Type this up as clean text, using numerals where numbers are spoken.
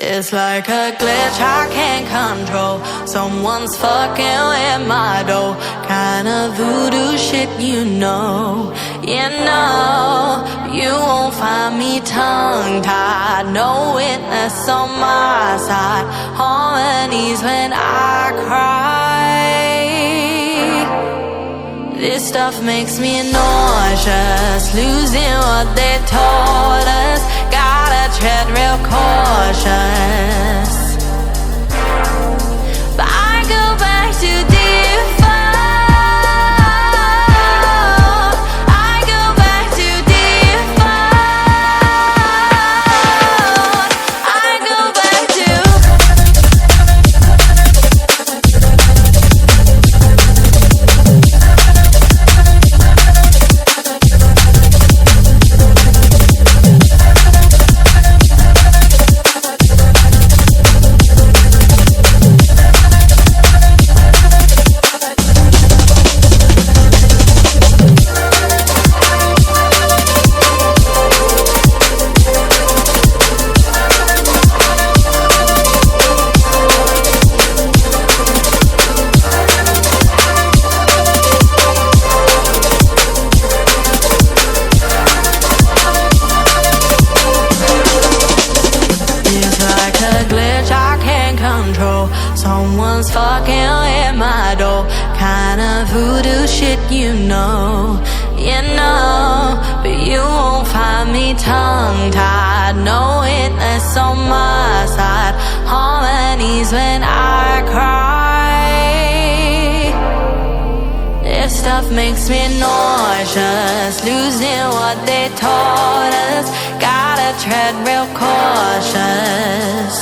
It's like a glitch I can't control. Someone's fucking with my dough. Kinda voodoo shit, you know. You won't find me tongue-tied. No witness on my side. Harmonies when I cry. This stuff makes me nauseous, losing what they taught us. Gotta tread real cautious. But I go back to default. I go back to default. I go back to someone's fucking with my dough. Kinda voodoo shit, you know. But you won't find me tongue-tied. No witness on my side. Harmonies when I cry. This stuff makes me nauseous, losing what they taught us. Gotta tread real cautious.